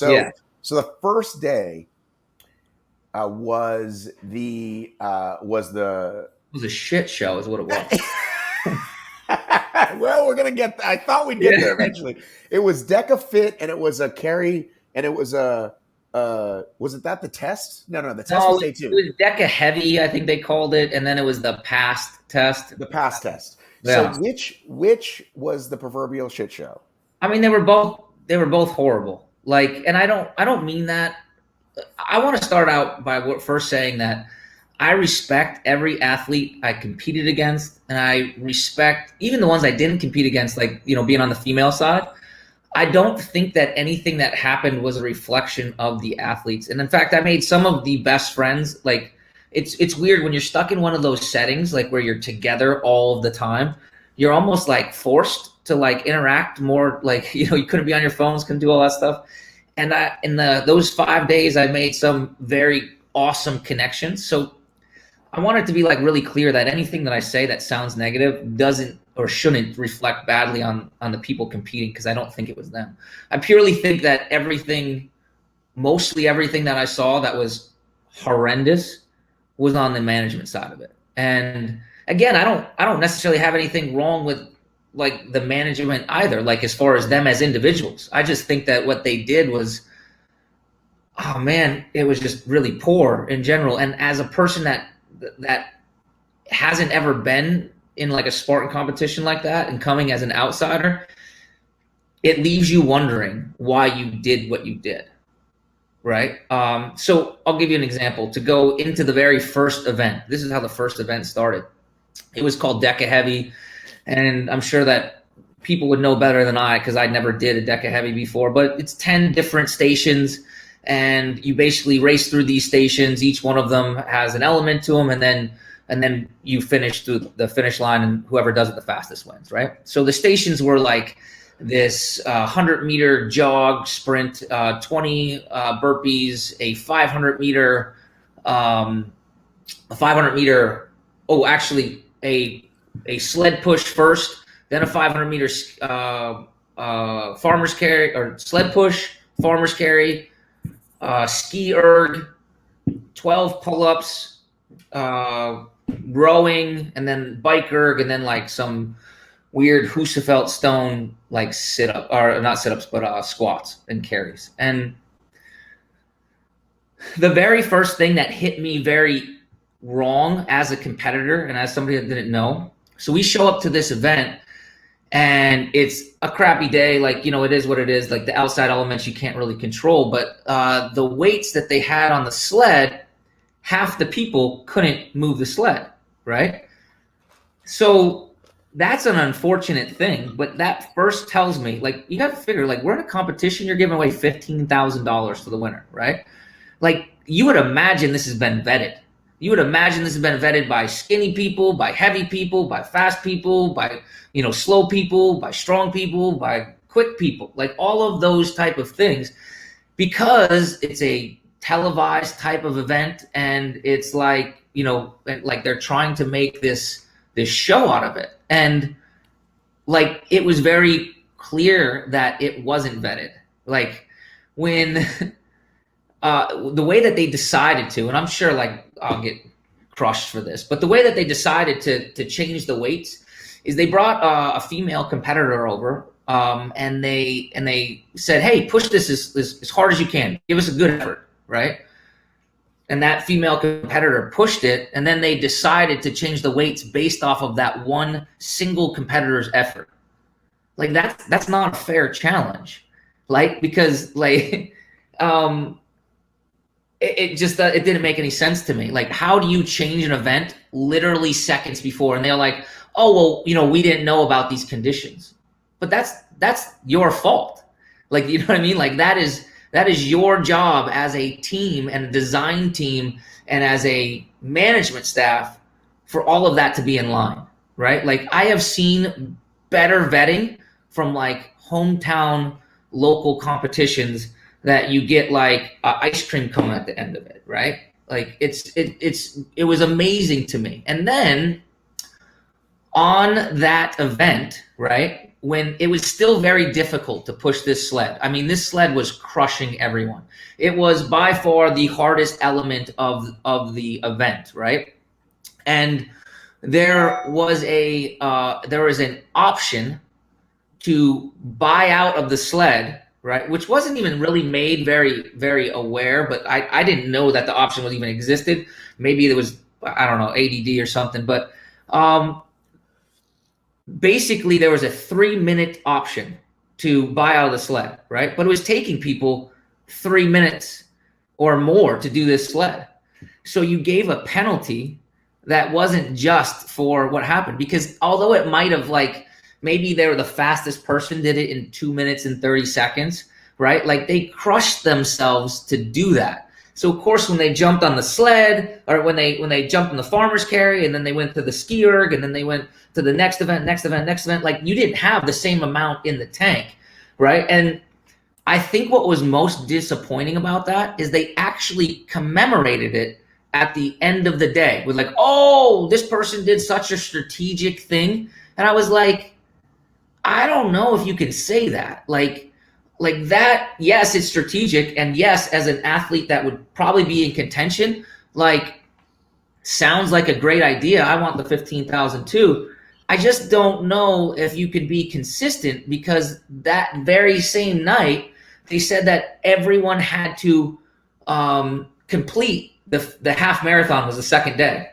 Yeah. So the first day was the was the It was a shit show is what it was. well, we're gonna get. I thought we'd get there Yeah. eventually. It was Deca Fit, and it was a carry, and it was a. Was it that the test? No, no, the test No, was it day two, was Deca Heavy, I think they called it, and then it was the past test. the pass test. So Yeah. which was the proverbial shit show? I mean, they were both horrible. Like, and I don't mean that. I want to start out by first saying that I respect every athlete I competed against, and I respect even the ones I didn't compete against, like, being on the female side. I don't think that anything that happened was a reflection of the athletes. And in fact, I made some of the best friends. Like, it's weird when you're stuck in one of those settings, like where you're together all of the time. You're almost like forced to like interact more. Like, you couldn't be on your phones, couldn't do all that stuff. And in those 5 days, I made some very awesome connections. So I want it to be like really clear that anything that I say that sounds negative doesn't or shouldn't reflect badly on the people competing, because I don't think it was them. I purely think that mostly everything that I saw that was horrendous was on the management side of it. And again, I don't necessarily have anything wrong with like the management either, like as far as them as individuals. I just think that what they did was, oh man, it was just really poor in general. And as a person that hasn't ever been in like a Spartan competition like that and coming as an outsider, it leaves you wondering why you did what you did, right? So I'll give you an example. To go into the very first event, this is how the first event started. It was called Deca Heavy, and I'm sure that people would know better than I, because I never did a Deca Heavy before, but it's 10 different stations, and you basically race through these stations. Each one of them has an element to them, and then you finish through the finish line, and whoever does it the fastest wins, right? So the stations were like this 100-meter jog sprint, 20 burpees, a 500-meter, a sled push first, then a 500-meter farmer's carry, or sled push, farmer's carry, ski erg, 12 pull-ups, rowing, and then bike erg, and then like some weird Husafelt stone like sit-up, or not sit-ups, but squats and carries. And the very first thing that hit me very wrong as a competitor and as somebody that didn't know, so we show up to this event and it's a crappy day. Like, it is what it is. Like, the outside elements you can't really control, but the weights that they had on the sled, half the people couldn't move the sled, right? So that's an unfortunate thing, but that first tells me, like, you got to figure, like, we're in a competition, you're giving away $15,000 to the winner, right? Like, you would imagine this has been vetted. You would imagine this has been vetted by skinny people, by heavy people, by fast people, by, slow people, by strong people, by quick people, like all of those type of things, because it's a televised type of event, and it's like, like they're trying to make this show out of it. And like, it was very clear that it wasn't vetted. Like, when the way that they decided to, and I'm sure like I'll get crushed for this, but the way that they decided to change the weights is they brought a female competitor over, and they said, hey, push this as hard as you can, give us a good effort, right? And that female competitor pushed it, and then they decided to change the weights based off of that one single competitor's effort. Like, that's not a fair challenge, like, because like it just it didn't make any sense to me. Like, how do you change an event literally seconds before? And they're like, oh, well, we didn't know about these conditions. But that's your fault. Like, you know what I mean? Like, that is your job as a team and a design team and as a management staff for all of that to be in line, right? Like, I have seen better vetting from like hometown local competitions that you get like ice cream cone at the end of it, right? Like, it was amazing to me. And then on that event, right, when it was still very difficult to push this sled. I mean, this sled was crushing everyone. It was by far the hardest element of the event, right? And there was an option to buy out of the sled, right? Which wasn't even really made very, very aware, but I didn't know that the option was even existed. Maybe there was, I don't know, ADD or something, but basically there was a 3-minute option to buy out of the sled, right? But it was taking people 3 minutes or more to do this sled. So you gave a penalty that wasn't just for what happened, because although it might have, like, maybe they were the fastest person did it in 2 minutes and 30 seconds, right? Like, they crushed themselves to do that. So of course, when they jumped on the sled, or when they jumped in the farmer's carry, and then they went to the ski erg, and then they went to the next event, like, you didn't have the same amount in the tank, right? And I think what was most disappointing about that is they actually commemorated it at the end of the day with, like, oh, this person did such a strategic thing. And I was like, I don't know if you can say that. Like that, yes, it's strategic. And yes, as an athlete that would probably be in contention, like, sounds like a great idea. I want the 15,000 too. I just don't know if you could be consistent, because that very same night, they said that everyone had to complete the half marathon was the second day.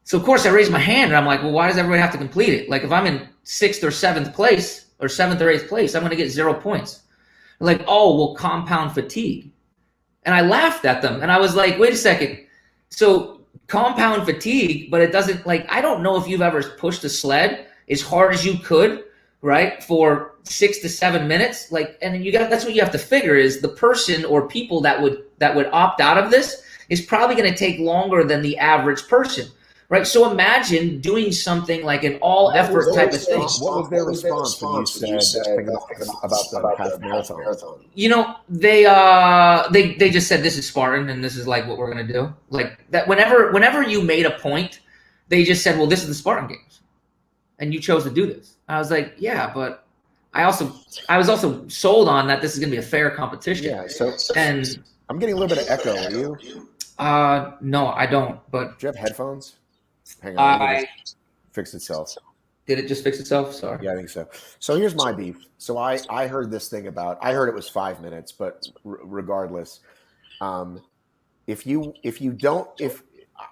So of course I raised my hand and I'm like, well, why does everybody have to complete it? Like, if I'm in 6th or 7th place, or 7th or 8th place, I'm going to get 0 points. They're like, oh, well, compound fatigue. And I laughed at them and I was like, wait a second. So compound fatigue, but it doesn't, like, I don't know if you've ever pushed a sled as hard as you could, right, for 6 to 7 minutes. Like, and that's what you have to figure, is the person or people that would opt out of this is probably going to take longer than the average person, right? So imagine doing something like an all-effort type of thing. What was their response when you said about the half marathon? You know, they just said, this is Spartan and this is, like, what we're going to do. Like, that whenever you made a point, they just said, well, this is the Spartan Games and you chose to do this. I was like, yeah, but I was also sold on that this is going to be a fair competition. Yeah. So and I'm getting a little bit of echo. Are you? No, I don't. But do you have headphones? Hang on. Let me just fix itself. Did it just fix itself? Sorry. Yeah, I think so. So here's my beef. So I heard this thing about. I heard it was 5 minutes, but regardless, if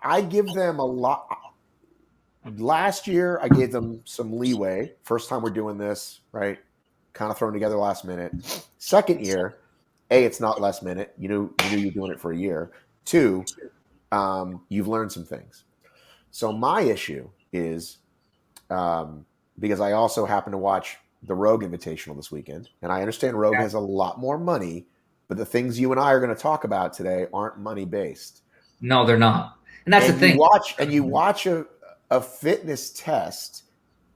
I give them a lot. Last year, I gave them some leeway. First time we're doing this, right? Kind of thrown together last minute. Second year, A, it's not last minute. You knew you're doing it for a year. 2, you've learned some things. So my issue is, because I also happen to watch the Rogue Invitational this weekend, and I understand Rogue has a lot more money, but the things you and I are going to talk about today aren't money-based. No, they're not. And that's the thing. You watch a fitness test,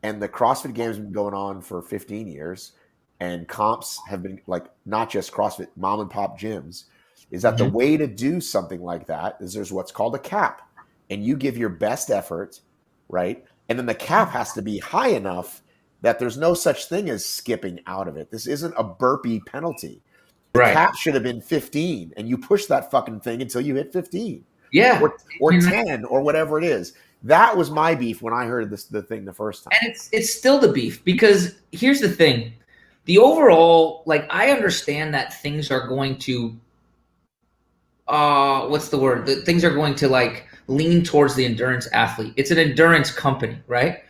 and the CrossFit Games have been going on for 15 years, and comps have been, like, not just CrossFit, mom and pop gyms, is that the way to do something like that is there's what's called a cap, and you give your best effort, right? And then the cap has to be high enough that there's no such thing as skipping out of it. This isn't a burpee penalty. The cap should have been 15, and you push that fucking thing until you hit 15. Yeah. Or 10 or whatever it is. That was my beef when I heard the thing the first time. And it's still the beef, because here's the thing. The overall, like, I understand that things are going to, what's the word? That things are going to, like, lean towards the endurance athlete. It's an endurance company, right?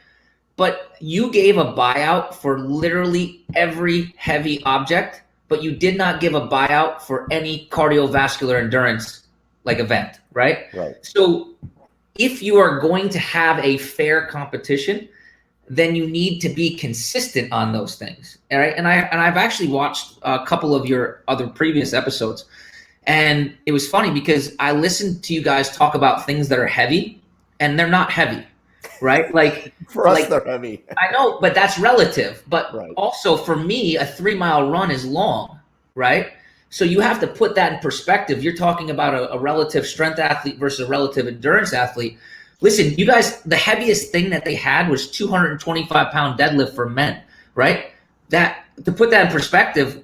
But you gave a buyout for literally every heavy object, but you did not give a buyout for any cardiovascular endurance, like, event, right? Right. So if you are going to have a fair competition, then you need to be consistent on those things. All right. And I've actually watched a couple of your other previous episodes, and it was funny because I listened to you guys talk about things that are heavy, and they're not heavy, right? Like, for us, they're heavy. I know, but that's relative. But also for me, a 3-mile run is long, right? So you have to put that in perspective. You're talking about a relative strength athlete versus a relative endurance athlete. Listen, you guys, the heaviest thing that they had was 225-pound deadlift for men, right? That, to put that in perspective,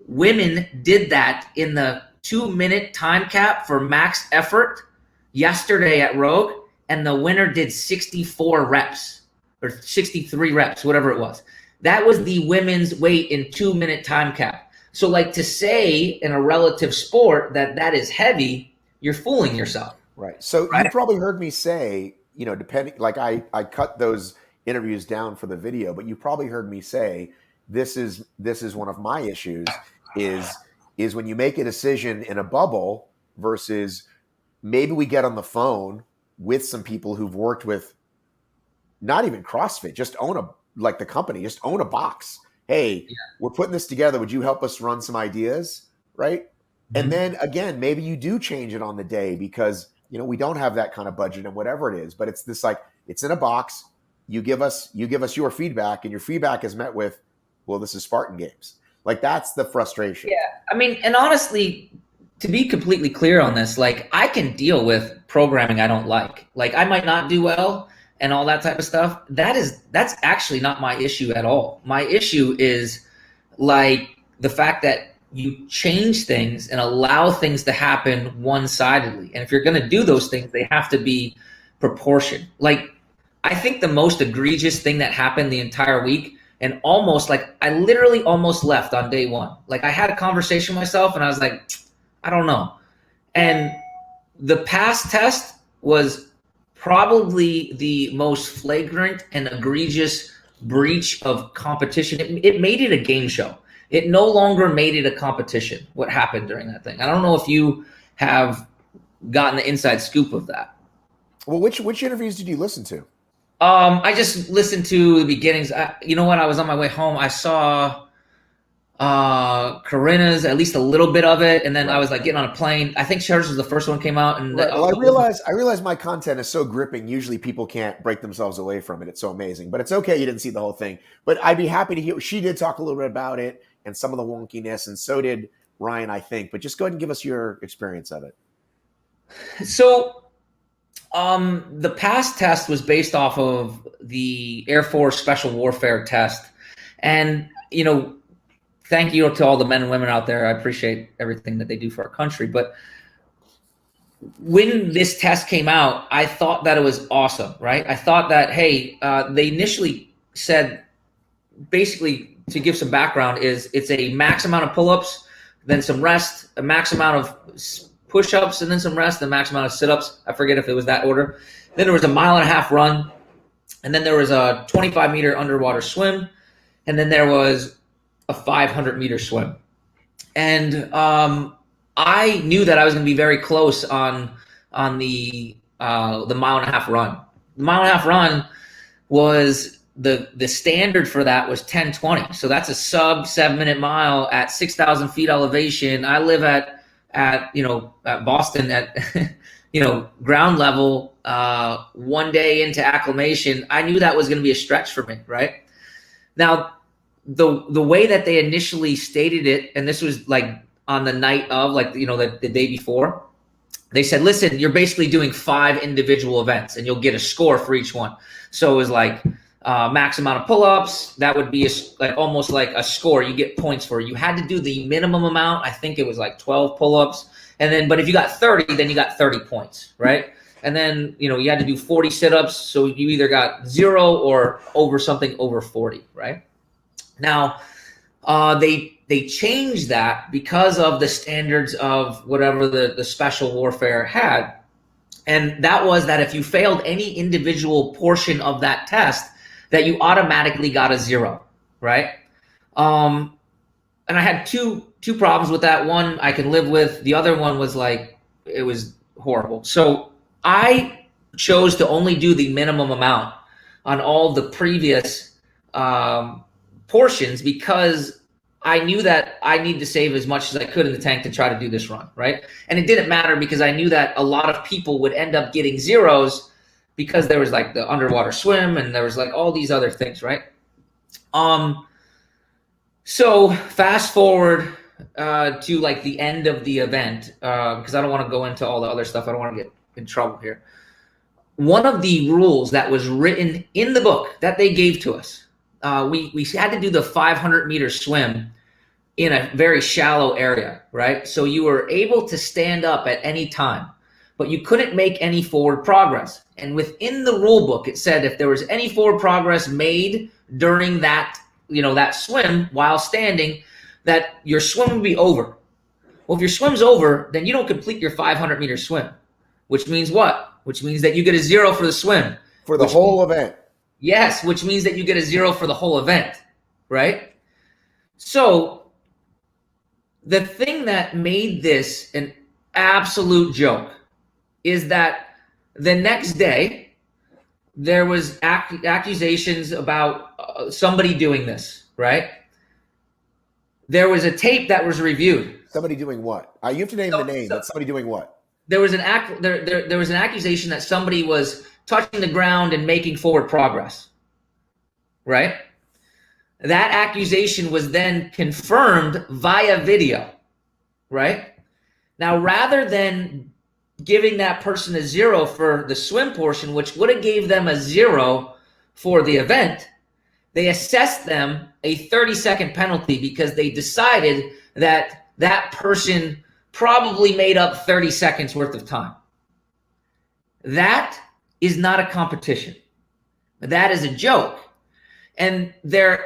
women did that in the 2-minute time cap for max effort yesterday at Rogue, and the winner did 64 reps or 63 reps, whatever it was. That was the women's weight in 2-minute time cap. So, like, to say in a relative sport that that is heavy, you're fooling yourself. Right. So Right? you probably heard me say, depending, like I cut those interviews down for the video, but you probably heard me say this is one of my issues is when you make a decision in a bubble versus maybe we get on the phone with some people who've worked with not even CrossFit, just the company, just own a box. Hey, we're putting this together. Would you help us run some ideas? Right. Mm-hmm. And then again, maybe you do change it on the day because, we don't have that kind of budget and whatever it is, but it's this, like, it's in a box. You give us your feedback, and your feedback is met with, well, this is Spartan Games. Like, that's the frustration. Yeah. I mean, and honestly, to be completely clear on this, like, I can deal with programming I don't like. Like, I might not do well and all that type of stuff. That's actually not my issue at all. My issue is, like, the fact that you change things and allow things to happen one-sidedly. And if you're going to do those things, they have to be proportioned. Like, I think the most egregious thing that happened the entire week, and almost, like, I literally almost left on day one. Like, I had a conversation with myself and I was like, I don't know. And the pass test was probably the most flagrant and egregious breach of competition. It made it a game show. It no longer made it a competition, what happened during that thing. I don't know if you have gotten the inside scoop of that. Well, which interviews did you listen to? I just listened to the beginnings. You know what? I was on my way home. I saw Corinna's, at least a little bit of it, and then I was like getting on a plane. I think hers was the first one came out, and well, I realize my content is so gripping. Usually, people can't break themselves away from it. It's so amazing, but it's okay. You didn't see the whole thing, but I'd be happy to hear. She did talk a little bit about it and some of the wonkiness, and so did Ryan, I think. But just go ahead and give us your experience of it. So, the pass test was based off of the Air Force Special Warfare test, and thank you to all the men and women out there. I appreciate everything that they do for our country. But when this test came out, I thought that it was awesome, right? I thought that, hey, they initially said, basically, to give some background, is it's a max amount of pull-ups, then some rest, a max amount of push-ups, and then some rest, the max amount of sit-ups. I forget if it was that order. Then there was a 1.5-mile run, and then there was a 25-meter underwater swim, and then there was a 500-meter swim. And I knew that I was going to be very close on the 1.5-mile run. The 1.5-mile run was the standard for that was 10:20. So that's a sub 7-minute mile at 6,000 feet elevation. I live at Boston at ground level. One day into acclimation, I knew that was going to be a stretch for me. Right now, the way that they initially stated it, and this was like on the night of, like, the day before, they said, listen, you're basically doing 5 individual events and you'll get a score for each one. So it was like max amount of pull-ups. That would be almost like a score you get points for. You had to do the minimum amount. I think it was like 12 pull-ups. And then, but if you got 30, then you got 30 points, right? And then, you had to do 40 sit-ups. So you either got 0 or over something over 40, right? Now, they changed that because of the standards of whatever the special warfare had. And that was that if you failed any individual portion of that test, that you automatically got a 0, right? And I had two problems with that. One I can live with. The other one was like, it was horrible. So I chose to only do the minimum amount on all the previous portions because I knew that I needed to save as much as I could in the tank to try to do this run, right? And it didn't matter because I knew that a lot of people would end up getting 0s because there was like the underwater swim and there was like all these other things, right? So fast forward to like the end of the event, because I don't want to go into all the other stuff. I don't want to get in trouble here. One of the rules that was written in the book that they gave to us we had to do the 500-meter swim in a very shallow area, right? So you were able to stand up at any time, but you couldn't make any forward progress. And within the rule book, it said if there was any forward progress made during that, that swim while standing, that your swim would be over. Well, if your swim's over, then you don't complete your 500-meter swim, which means what? Which means that you get a 0 for the swim. For the whole event. Yes, which means that you get a 0 for the whole event, right? So the thing that made this an absolute joke is that the next day there was accusations about somebody doing this, right? There was a tape that was reviewed. Somebody doing what? You have to name the name, but somebody doing what? There was an there was an accusation that somebody was touching the ground and making forward progress, right? That accusation was then confirmed via video, right? Now, rather than giving that person a 0 for the swim portion, which would have gave them a 0 for the event, they assessed them a 30-second penalty because they decided that that person probably made up 30 seconds worth of time. That is not a competition. That is a joke. And their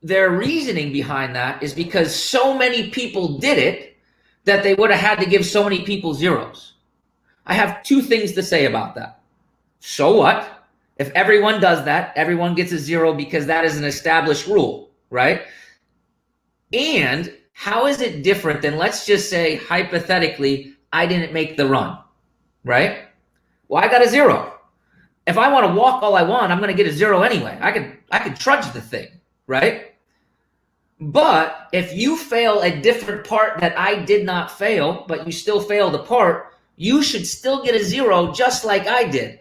reasoning behind that is because so many people did it that they would have had to give so many people 0s. I have 2 things to say about that. So what? If everyone does that, everyone gets a 0 because that is an established rule, right? And how is it different than, let's just say, hypothetically, I didn't make the run, right? Well, I got a 0. If I want to walk all I want, I'm going to get a 0 anyway. I could trudge the thing, right? But if you fail a different part that I did not fail, but you still fail the part, you should still get a 0 just like I did.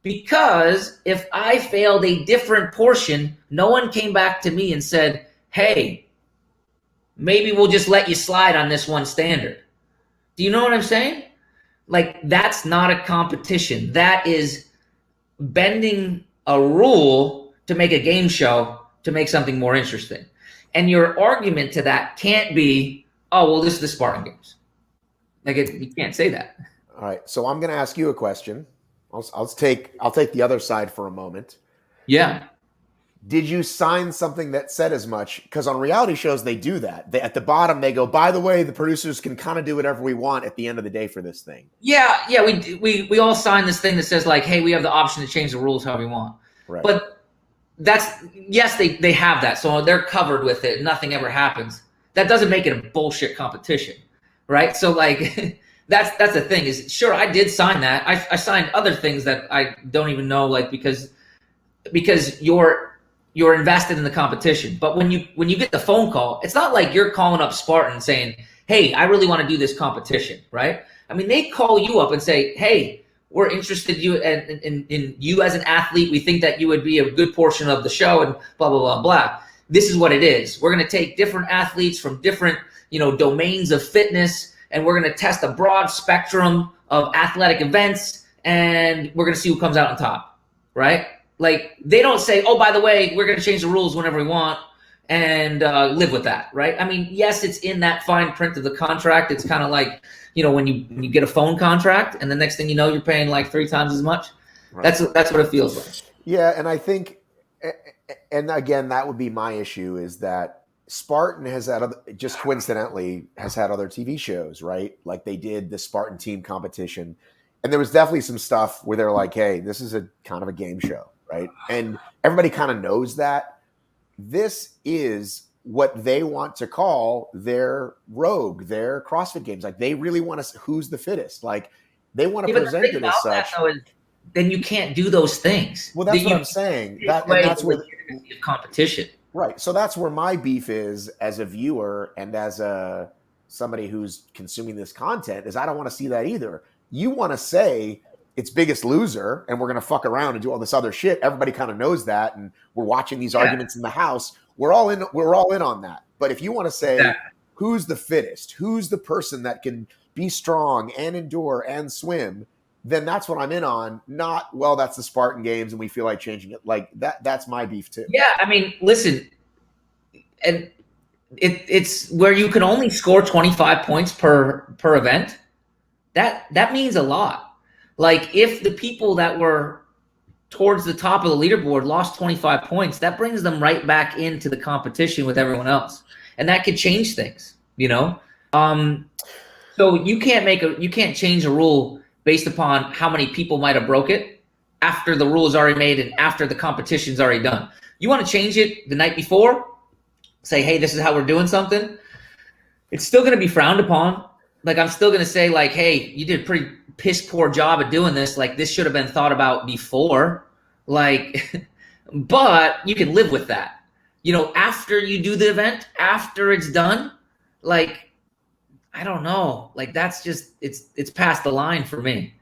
Because if I failed a different portion, no one came back to me and said, hey, maybe we'll just let you slide on this one standard. Do you know what I'm saying? Like, that's not a competition. That is bending a rule to make a game show to make something more interesting. And your argument to that can't be, oh, well, this is the Spartan Games. Like, you can't say that. All right. So I'm going to ask you a question. I'll take the other side for a moment. Yeah. Did you sign something that said as much? Because on reality shows, they do that. At the bottom, they go, by the way, the producers can kind of do whatever we want at the end of the day for this thing. Yeah. We all sign this thing that says, like, hey, we have the option to change the rules however we want. Right. But yes, they have that. So they're covered with it. Nothing ever happens. That doesn't make it a bullshit competition, right? So, like, that's the thing is, sure, I did sign that. I signed other things that I don't even know, like, because you're invested in the competition. But when you get the phone call, it's not like you're calling up Spartan saying, hey, I really want to do this competition, right? I mean, they call you up and say, hey, we're interested in you as an athlete. We think that you would be a good portion of the show and blah, blah, blah, blah. This is what it is. We're going to take different athletes from different, domains of fitness, and we're going to test a broad spectrum of athletic events, and we're going to see who comes out on top, right? Like, they don't say, oh, by the way, we're going to change the rules whenever we want and live with that, right? I mean, yes, it's in that fine print of the contract. It's kind of like, when you get a phone contract and the next thing you know, you're paying like 3 times as much. Right. That's what it feels like. Yeah, and I think, and again, that would be my issue, is that Spartan has had just coincidentally has had other TV shows, right? Like, they did the Spartan team competition, and there was definitely some stuff where they're like, hey, this is a kind of a game show. Right. And everybody kind of knows that this is what they want to call their Rogue, their CrossFit Games. Like, they really want to, who's the fittest? Like, they want to present it as such. Then you can't do those things. Well, that's what I'm saying. That's where the competition. Right. So that's where my beef is as a viewer and as somebody who's consuming this content, is I don't want to see that either. You want to say it's Biggest Loser, and we're going to fuck around and do all this other shit. Everybody kind of knows that, and we're watching these arguments in the house. We're all in on that. But if you want to say who's the fittest, who's the person that can be strong and endure and swim, then that's what I'm in on. Not, well, that's the Spartan Games and we feel like changing it. Like that's my beef too. Yeah, I mean, listen, and it's where you can only score 25 points per event. That means a lot. Like if the people that were towards the top of the leaderboard lost 25 points, that brings them right back into the competition with everyone else. And that could change things, you know? So you can't change a rule based upon how many people might have broke it after the rule is already made and after the competition's already done. You want to change it the night before, say, hey, this is how we're doing something. It's still going to be frowned upon. Like, I'm still going to say, like, hey, you did a pretty piss poor job at doing this. Like, this should have been thought about before. Like, but you can live with that. You know, after you do the event, after it's done, like, I don't know. Like, that's just, it's past the line for me.